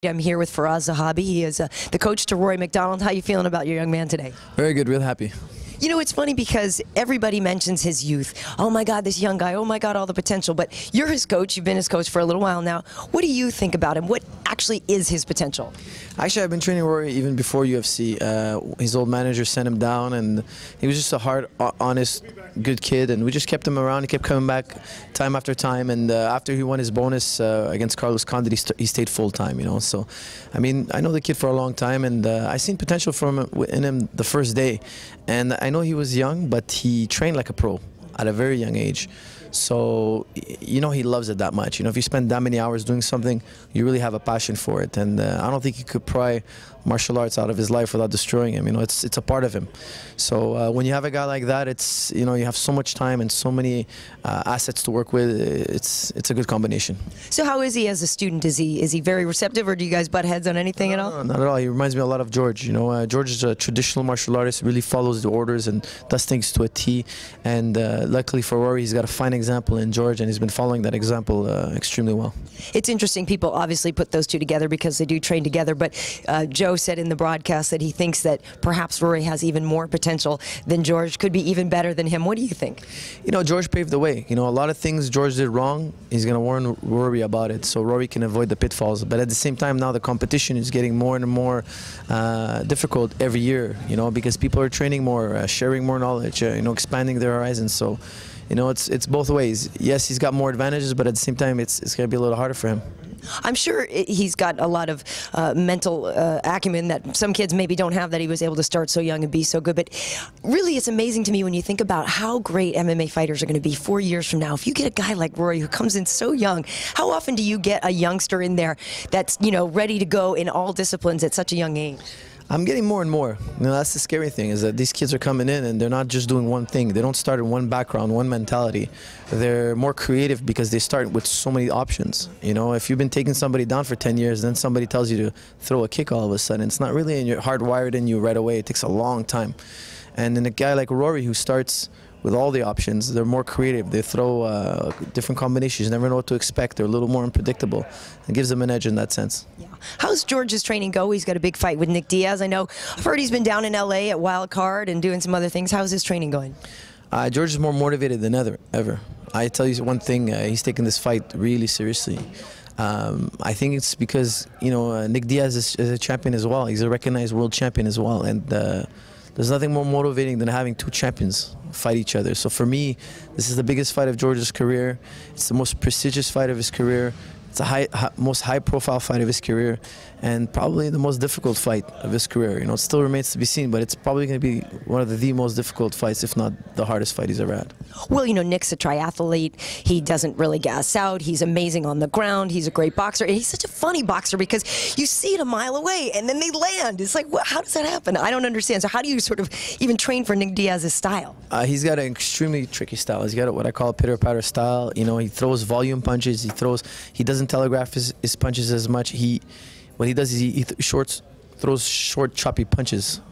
I'm here with Firas Zahabi. He is the coach to Rory MacDonald. How are you feeling about your young man today? Very good, real happy. You know, it's funny because everybody mentions his youth. Oh my God, this young guy. Oh my God, all the potential. But you're his coach. You've been his coach for a little while now. What do you think about him? What actually is his potential? Actually, I've been training Rory even before UFC. His old manager sent him down, and he was just a hard, honest, good kid, and we just kept him around. He kept coming back time after time, and after he won his bonus against Carlos Condit, he stayed full-time, you know. So, I mean, I know the kid for a long time, and I seen potential in him the first day. And I know he was young, but he trained like a pro at a very young age. So, you know, he loves it that much. You know, if you spend that many hours doing something, you really have a passion for it. And I don't think he could pry martial arts out of his life without destroying him. You know, it's a part of him. So when you have a guy like that, it's, you know, you have so much time and so many assets to work with. It's a good combination. So how is he as a student? Is he very receptive, or do you guys butt heads on anything at all? No, not at all. He reminds me a lot of George. You know, George is a traditional martial artist, really follows the orders and does things to a T. And luckily for Rory, he's got a fine example in George, and he's been following that example extremely well. It's interesting. People obviously put those two together because they do train together, but Joe said in the broadcast that he thinks that perhaps Rory has even more potential than George, could be even better than him. What do you think? You know, George paved the way. You know, a lot of things George did wrong, he's going to warn Rory about it so Rory can avoid the pitfalls. But at the same time, now the competition is getting more and more difficult every year, you know, because people are training more, sharing more knowledge, you know, expanding their horizons. So, you know, it's both ways. Yes, he's got more advantages, but at the same time, it's going to be a little harder for him. I'm sure he's got a lot of mental acumen that some kids maybe don't have, that he was able to start so young and be so good. But really, it's amazing to me when you think about how great MMA fighters are going to be 4 years from now. If you get a guy like Rory who comes in so young, how often do you get a youngster in there that's, you know, ready to go in all disciplines at such a young age? I'm getting more and more. You know, that's the scary thing, is that these kids are coming in and they're not just doing one thing. They don't start in one background, one mentality. They're more creative because they start with so many options. You know, if you've been taking somebody down for 10 years, then somebody tells you to throw a kick all of a sudden, it's not really in your hardwired in you right away. It takes a long time. And then a guy like Rory who starts with all the options, they're more creative. They throw different combinations. You never know what to expect. They're a little more unpredictable. It gives them an edge in that sense. Yeah. How's George's training go? He's got a big fight with Nick Diaz. I know, I've heard he's been down in LA at Wild Card and doing some other things. How's his training going? George is more motivated than ever. I tell you one thing, he's taking this fight really seriously. I think it's because, you know, Nick Diaz is a champion as well. He's a recognized world champion as well. And there's nothing more motivating than having two champions fight each other. So for me, this is the biggest fight of George's career. It's the most prestigious fight of his career. It's the most high-profile fight of his career, and probably the most difficult fight of his career. You know, it still remains to be seen, but it's probably going to be one of the most difficult fights, if not the hardest fight he's ever had. Well, you know, Nick's a triathlete. He doesn't really gas out. He's amazing on the ground. He's a great boxer. And he's such a funny boxer because you see it a mile away, and then they land. It's like, how does that happen? I don't understand. So how do you sort of even train for Nick Diaz's style? He's got an extremely tricky style. He's got what I call a pitter-patter style. You know, he throws volume punches. He doesn't telegraph his punches as much. What he does is he throws short, choppy punches.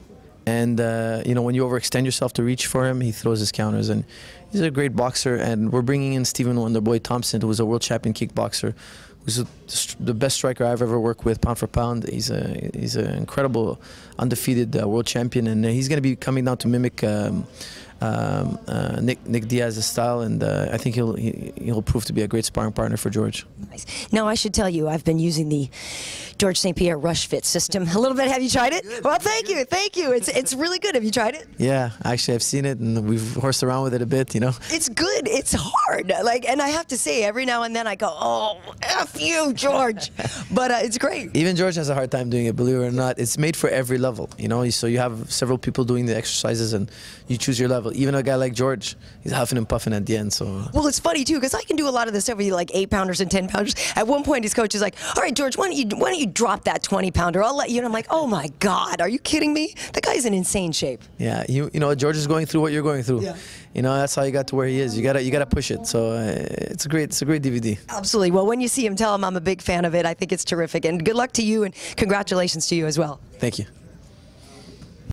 And, you know, when you overextend yourself to reach for him, he throws his counters. And he's a great boxer. And we're bringing in Stephen Wonderboy Thompson, who was a world champion kickboxer, who's the best striker I've ever worked with, pound for pound. He's an incredible, undefeated world champion. And he's going to be coming down to mimic Nick Diaz's style, and I think he'll prove to be a great sparring partner for George. Nice. Now, I should tell you, I've been using the George St. Pierre Rush Fit system a little bit. Have you tried it? Good. Well, thank you. It's really good. Have you tried it? Yeah, actually, I've seen it, and we've horsed around with it a bit. You know, it's good. It's hard. And I have to say, every now and then I go, "Oh, F you, George," but it's great. Even George has a hard time doing it. Believe it or not, it's made for every level. You know, so you have several people doing the exercises, and you choose your level. Even a guy like George, he's huffing and puffing at the end. So well, it's funny too, because I can do a lot of this stuff with like 8-pounders and 10-pounders. At one point, his coach is like, "All right, George, why don't you drop that 20-pounder? I'll let you." And I'm like, "Oh my God, are you kidding me? The guy's in insane shape." Yeah, you know, George is going through what you're going through. Yeah. You know, that's how you got to where he is. You gotta push it. So it's a great DVD. Absolutely. Well, when you see him, tell him I'm a big fan of it. I think it's terrific, and good luck to you, and congratulations to you as well. Thank you.